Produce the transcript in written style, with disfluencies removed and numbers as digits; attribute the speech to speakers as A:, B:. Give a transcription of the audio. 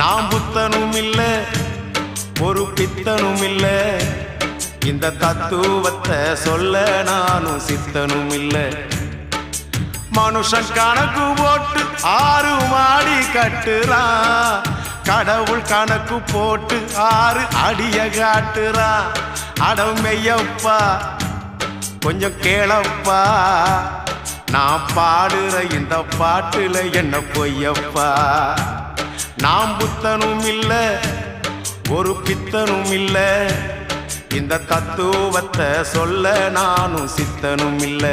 A: நாம் புத்தனும் இல்ல ஒரு பித்தனும் இல்ல இந்த தத்துவத்தை சொல்ல நானும் சித்தனும் இல்ல மனுஷன் கணக்கு போட்டு 6 மாடி கட்டுறான் கடவுள் கணக்கு போட்டு 6 அடிய காட்டுறான் அடமையப்பா கொஞ்சம் கேளப்பா நான் பாடுற இந்த பாட்டுல என்ன பொய்யப்பா நாம் புத்தனும் இல்ல ஒரு பித்தனும் இல்ல இந்த தத்துவத்தை சொல்ல நானும் சித்தனும் இல்ல